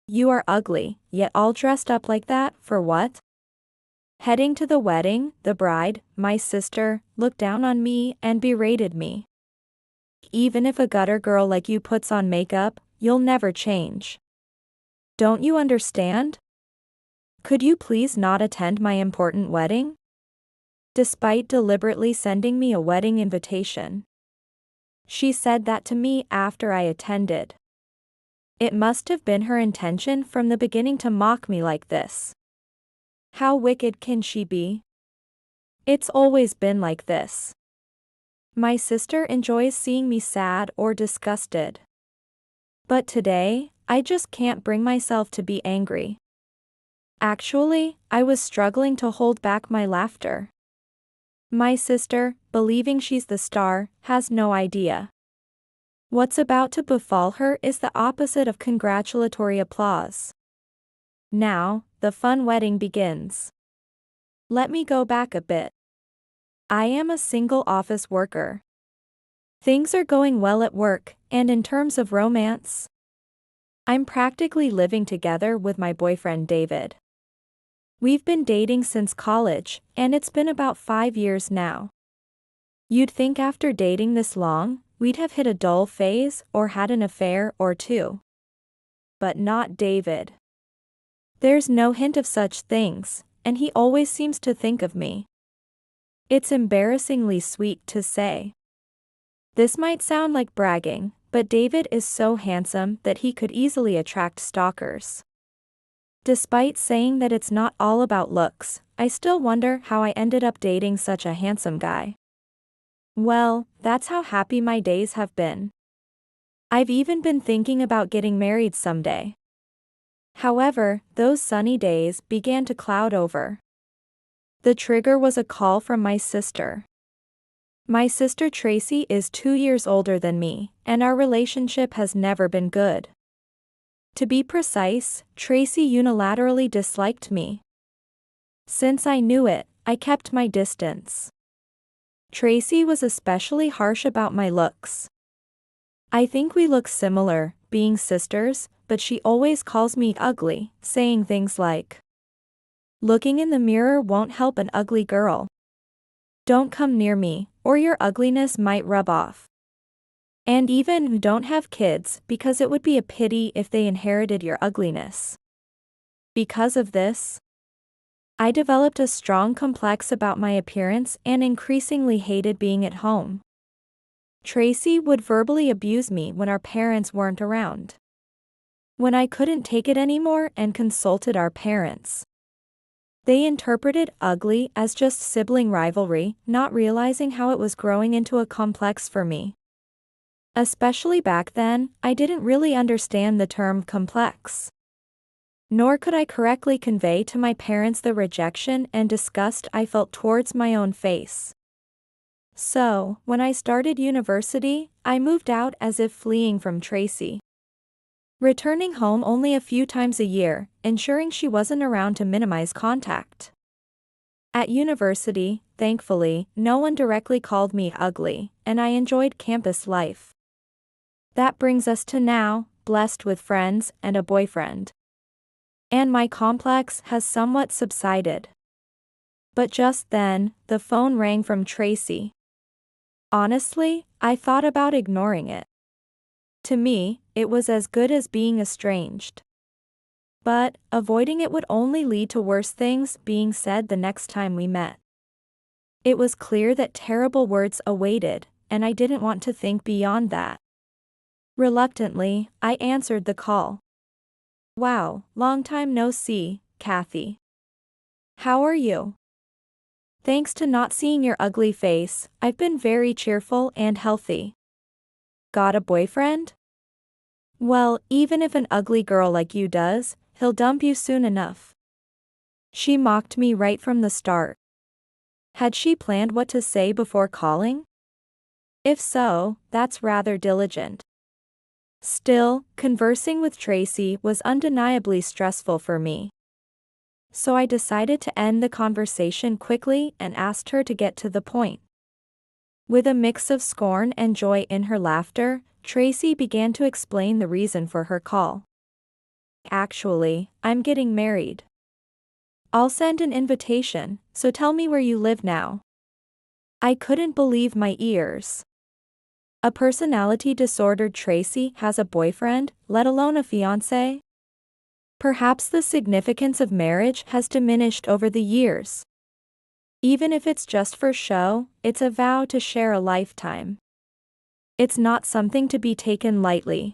You are ugly, yet all dressed up like that, for what? Heading to the wedding, the bride, my sister, looked down on me and berated me. Even if a gutter girl like you puts on makeup, you'll never change. Don't you understand? Could you please not attend my important wedding? Despite deliberately sending me a wedding invitation. She said that to me after I attended. It must have been her intention from the beginning to mock me like this. How wicked can she be? It's always been like this. My sister enjoys seeing me sad or disgusted. But today, I just can't bring myself to be angry. Actually, I was struggling to hold back my laughter. My sister, believing she's the star, has no idea. What's about to befall her is the opposite of congratulatory applause. Now, the fun wedding begins. Let me go back a bit. I am a single office worker. Things are going well at work, and in terms of romance, I'm practically living together with my boyfriend David. We've been dating since college, and it's been about 5 years now. You'd think after dating this long, we'd have hit a dull phase or had an affair or two. But not David. There's no hint of such things, and he always seems to think of me. It's embarrassingly sweet to say. This might sound like bragging, but David is so handsome that he could easily attract stalkers. Despite saying that it's not all about looks, I still wonder how I ended up dating such a handsome guy. Well, that's how happy my days have been. I've even been thinking about getting married someday. However, those sunny days began to cloud over. The trigger was a call from my sister. My sister Tracy is 2 years older than me, and our relationship has never been good. To be precise, Tracy unilaterally disliked me. Since I knew it, I kept my distance. Tracy was especially harsh about my looks. I think we look similar, being sisters, but she always calls me ugly, saying things like, "Looking in the mirror won't help an ugly girl. Don't come near me, or your ugliness might rub off. And even don't have kids because it would be a pity if they inherited your ugliness." Because of this, I developed a strong complex about my appearance and increasingly hated being at home. Tracy would verbally abuse me when our parents weren't around. When I couldn't take it anymore and consulted our parents, they interpreted ugly as just sibling rivalry, not realizing how it was growing into a complex for me. Especially back then, I didn't really understand the term complex. Nor could I correctly convey to my parents the rejection and disgust I felt towards my own face. So, when I started university, I moved out as if fleeing from Tracy. Returning home only a few times a year, ensuring she wasn't around to minimize contact. At university, thankfully, no one directly called me ugly, and I enjoyed campus life. That brings us to now, blessed with friends and a boyfriend. And my complex has somewhat subsided. But just then, the phone rang from Tracy. Honestly, I thought about ignoring it. To me, it was as good as being estranged. But, avoiding it would only lead to worse things being said the next time we met. It was clear that terrible words awaited, and I didn't want to think beyond that. Reluctantly, I answered the call. "Wow, long time no see, Kathy. How are you? Thanks to not seeing your ugly face, I've been very cheerful and healthy. Got a boyfriend? Well, even if an ugly girl like you does, he'll dump you soon enough." She mocked me right from the start. Had she planned what to say before calling? If so, that's rather diligent. Still, conversing with Tracy was undeniably stressful for me. So I decided to end the conversation quickly and asked her to get to the point. With a mix of scorn and joy in her laughter, Tracy began to explain the reason for her call. Actually, I'm getting married. I'll send an invitation, so tell me where you live now. I couldn't believe my ears. A personality disordered Tracy has a boyfriend, let alone a fiancé? Perhaps the significance of marriage has diminished over the years. Even if it's just for show, it's a vow to share a lifetime. It's not something to be taken lightly.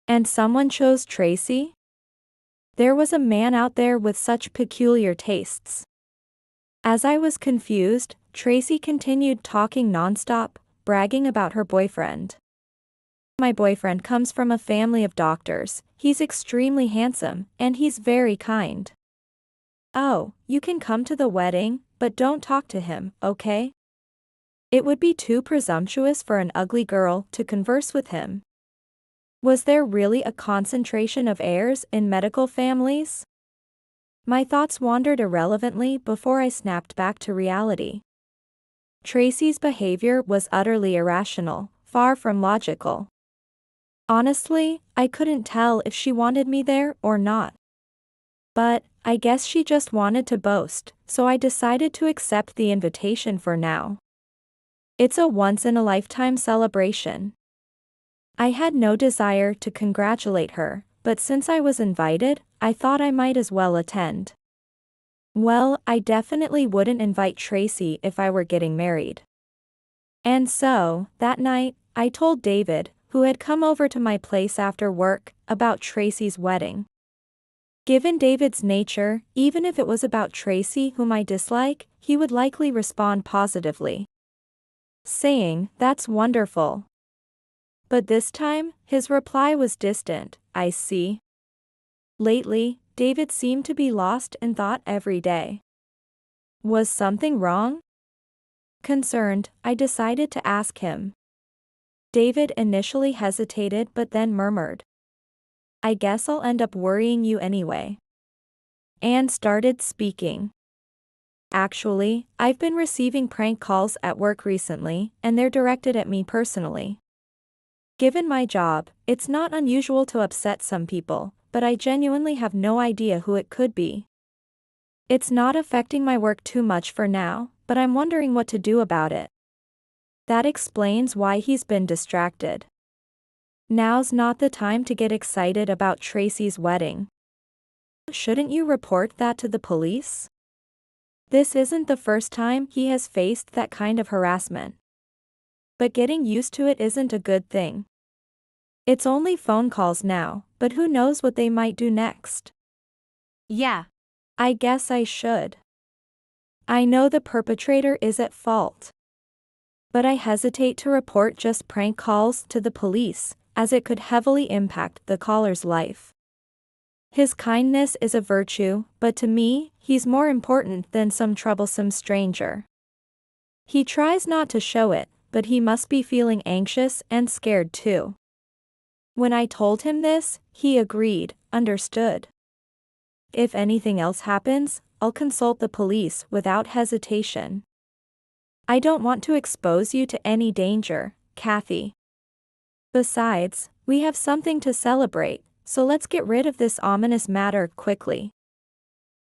And someone chose Tracy? There was a man out there with such peculiar tastes. As I was confused, Tracy continued talking nonstop, bragging about her boyfriend. My boyfriend comes from a family of doctors, he's extremely handsome, and he's very kind. Oh, you can come to the wedding, but don't talk to him, okay? It would be too presumptuous for an ugly girl to converse with him. Was there really a concentration of heirs in medical families? My thoughts wandered irrelevantly before I snapped back to reality. Tracy's behavior was utterly irrational, far from logical. Honestly, I couldn't tell if she wanted me there or not. But, I guess she just wanted to boast, so I decided to accept the invitation for now. It's a once-in-a-lifetime celebration. I had no desire to congratulate her, but since I was invited, I thought I might as well attend. Well, I definitely wouldn't invite Tracy if I were getting married. And so, that night, I told David, who had come over to my place after work, about Tracy's wedding. Given David's nature, even if it was about Tracy whom I dislike, he would likely respond positively, saying, "That's wonderful." But this time, his reply was distant. "I see. Lately, David seemed to be lost in thought every day. Was something wrong?" Concerned, I decided to ask him. David initially hesitated but then murmured, "I guess I'll end up worrying you anyway." And started speaking. "Actually, I've been receiving prank calls at work recently, and they're directed at me personally. Given my job, it's not unusual to upset some people, but I genuinely have no idea who it could be. It's not affecting my work too much for now, but I'm wondering what to do about it." That explains why he's been distracted. Now's not the time to get excited about Tracy's wedding. Shouldn't you report that to the police? This isn't the first time he has faced that kind of harassment. But getting used to it isn't a good thing. It's only phone calls now, but who knows what they might do next. Yeah. I guess I should. I know the perpetrator is at fault. But I hesitate to report just prank calls to the police, as it could heavily impact the caller's life. His kindness is a virtue, but to me, he's more important than some troublesome stranger. He tries not to show it, but he must be feeling anxious and scared too. When I told him this, he agreed, understood. If anything else happens, I'll consult the police without hesitation. I don't want to expose you to any danger, Kathy. Besides, we have something to celebrate, so let's get rid of this ominous matter quickly.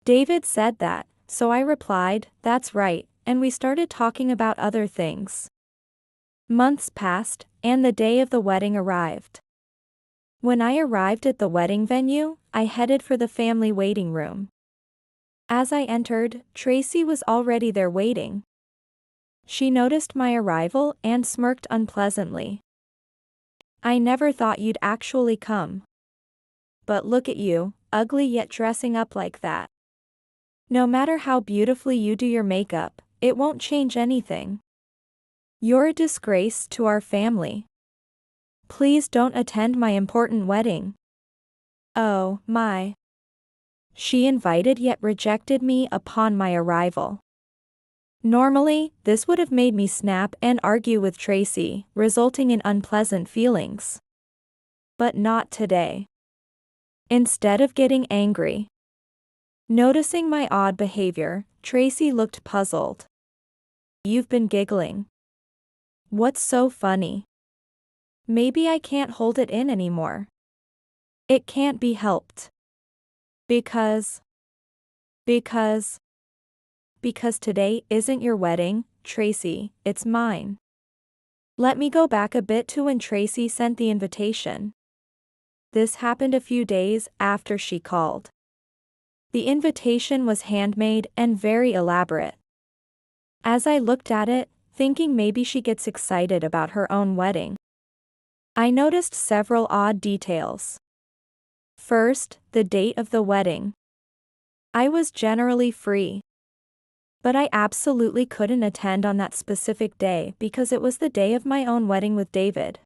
David said that, so I replied, "That's right," and we started talking about other things. Months passed, and the day of the wedding arrived. When I arrived at the wedding venue, I headed for the family waiting room. As I entered, Tracy was already there waiting. She noticed my arrival and smirked unpleasantly. "I never thought you'd actually come. But look at you, ugly yet dressing up like that. No matter how beautifully you do your makeup, it won't change anything. You're a disgrace to our family. Please don't attend my important wedding." Oh, my. She invited yet rejected me upon my arrival. Normally, this would have made me snap and argue with Tracy, resulting in unpleasant feelings. But not today. Instead of getting angry. Noticing my odd behavior, Tracy looked puzzled. "You've been giggling. What's so funny? Maybe I can't hold it in anymore." It can't be helped. Because, because, because today isn't your wedding, Tracy, it's mine. Let me go back a bit to when Tracy sent the invitation. This happened a few days after she called. The invitation was handmade and very elaborate. As I looked at it, thinking maybe she gets excited about her own wedding, I noticed several odd details. First, the date of the wedding. I was generally free, but I absolutely couldn't attend on that specific day because it was the day of my own wedding with David.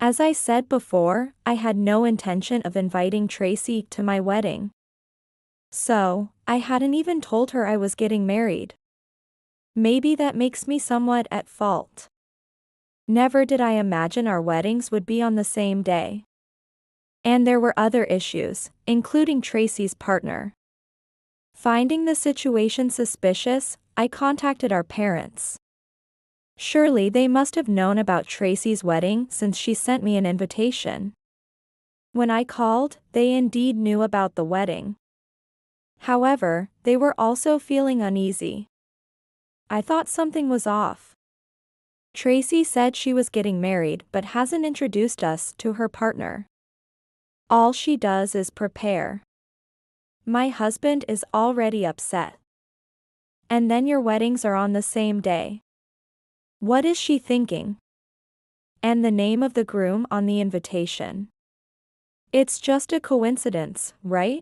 As I said before, I had no intention of inviting Tracy to my wedding. So, I hadn't even told her I was getting married. Maybe that makes me somewhat at fault. Never did I imagine our weddings would be on the same day. And there were other issues, including Tracy's partner. Finding the situation suspicious, I contacted our parents. Surely they must have known about Tracy's wedding since she sent me an invitation. When I called, they indeed knew about the wedding. However, they were also feeling uneasy. I thought something was off. Tracy said she was getting married but hasn't introduced us to her partner. All she does is prepare. My husband is already upset. And then your weddings are on the same day. What is she thinking? And the name of the groom on the invitation. It's just a coincidence, right?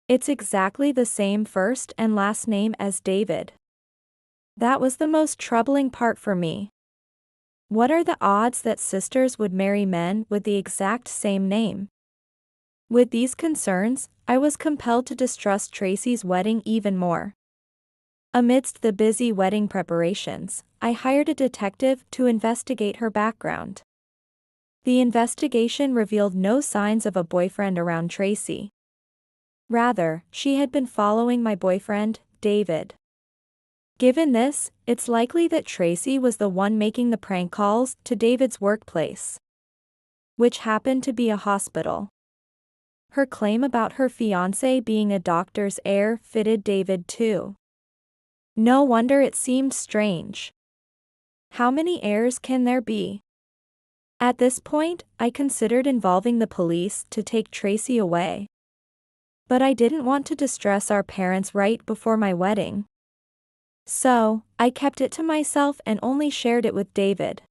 It's exactly the same first and last name as David. That was the most troubling part for me. What are the odds that sisters would marry men with the exact same name? With these concerns, I was compelled to distrust Tracy's wedding even more. Amidst the busy wedding preparations, I hired a detective to investigate her background. The investigation revealed no signs of a boyfriend around Tracy. Rather, she had been following my boyfriend, David. Given this, it's likely that Tracy was the one making the prank calls to David's workplace, which happened to be a hospital. Her claim about her fiancé being a doctor's heir fitted David too. No wonder it seemed strange. How many heirs can there be? At this point, I considered involving the police to take Tracy away. But I didn't want to distress our parents right before my wedding. So, I kept it to myself and only shared it with David.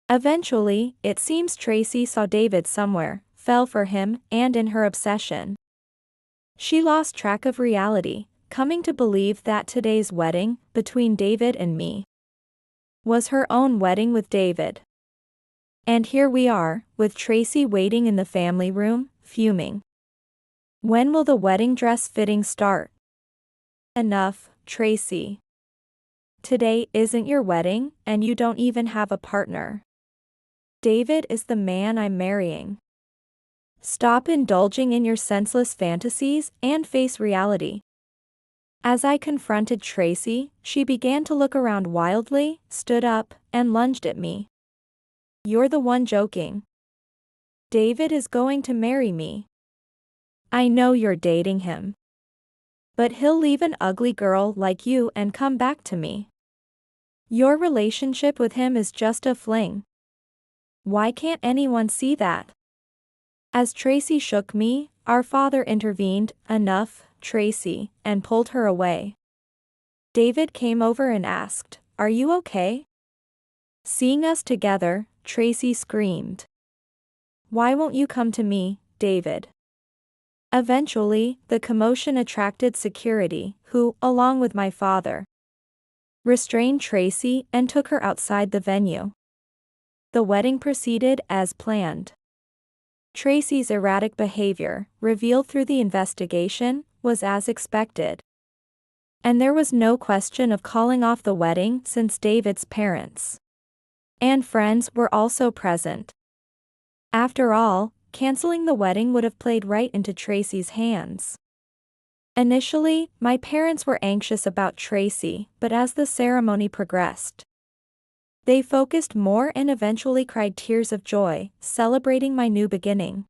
Eventually, it seems Tracy saw David somewhere, fell for him, and in her obsession, she lost track of reality, coming to believe that today's wedding, between David and me, was her own wedding with David. And here we are, with Tracy waiting in the family room, fuming. When will the wedding dress fitting start? Enough, Tracy. Today isn't your wedding, and you don't even have a partner. David is the man I'm marrying. Stop indulging in your senseless fantasies and face reality. As I confronted Tracy, she began to look around wildly, stood up, and lunged at me. You're the one joking. David is going to marry me. I know you're dating him. But he'll leave an ugly girl like you and come back to me. Your relationship with him is just a fling. Why can't anyone see that? As Tracy shook me, our father intervened. Enough, Tracy, and pulled her away. David came over and asked, "Are you okay?" Seeing us together, Tracy screamed. "Why won't you come to me, David?" Eventually, the commotion attracted security, who, along with my father, restrained Tracy and took her outside the venue. The wedding proceeded as planned. Tracy's erratic behavior, revealed through the investigation, was as expected. And there was no question of calling off the wedding since David's parents and friends were also present. After all, canceling the wedding would have played right into Tracy's hands. Initially, my parents were anxious about Tracy, but as the ceremony progressed, they focused more and eventually cried tears of joy, celebrating my new beginning.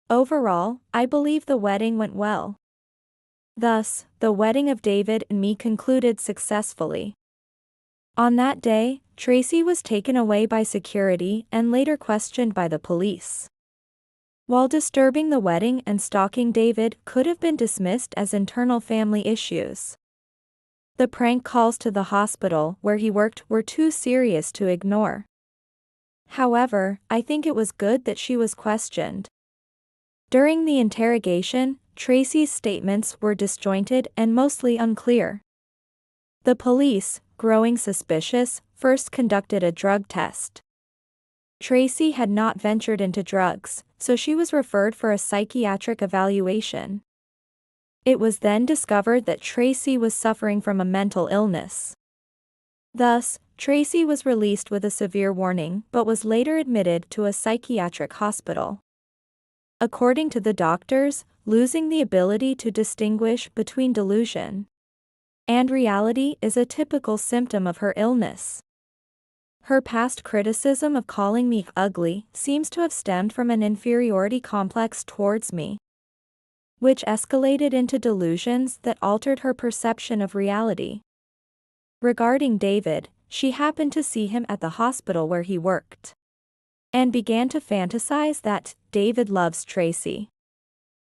Overall, I believe the wedding went well. Thus, the wedding of David and me concluded successfully. On that day, Tracy was taken away by security and later questioned by the police. While disturbing the wedding and stalking David could have been dismissed as internal family issues, the prank calls to the hospital where he worked were too serious to ignore. However, I think it was good that she was questioned. During the interrogation, Tracy's statements were disjointed and mostly unclear. The police, growing suspicious, first conducted a drug test. Tracy had not ventured into drugs, so she was referred for a psychiatric evaluation. It was then discovered that Tracy was suffering from a mental illness. Thus, Tracy was released with a severe warning but was later admitted to a psychiatric hospital. According to the doctors, losing the ability to distinguish between delusion and reality is a typical symptom of her illness. Her past criticism of calling me ugly seems to have stemmed from an inferiority complex towards me, which escalated into delusions that altered her perception of reality. Regarding David, she happened to see him at the hospital where he worked, and began to fantasize that David loves Tracy.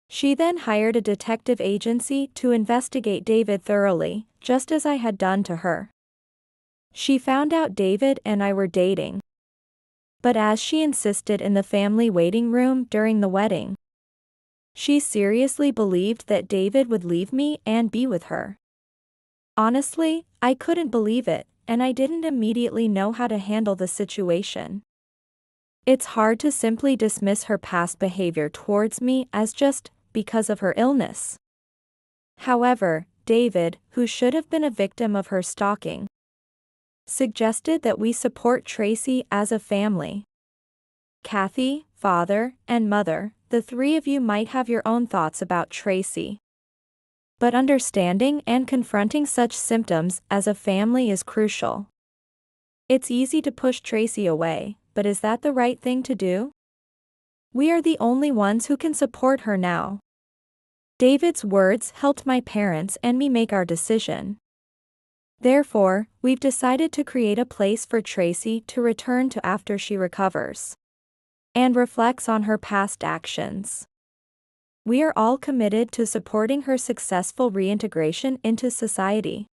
She then hired a detective agency to investigate David thoroughly, just as I had done to her. She found out David and I were dating. But as she insisted in the family waiting room during the wedding, she seriously believed that David would leave me and be with her. Honestly, I couldn't believe it, and I didn't immediately know how to handle the situation. It's hard to simply dismiss her past behavior towards me as just because of her illness. However, David, who should have been a victim of her stalking, suggested that we support Tracy as a family. Kathy, father, and mother, the three of you might have your own thoughts about Tracy. But understanding and confronting such symptoms as a family is crucial. It's easy to push Tracy away, but is that the right thing to do? We are the only ones who can support her now. David's words helped my parents and me make our decision. Therefore, we've decided to create a place for Tracy to return to after she recovers and reflects on her past actions. We are all committed to supporting her successful reintegration into society.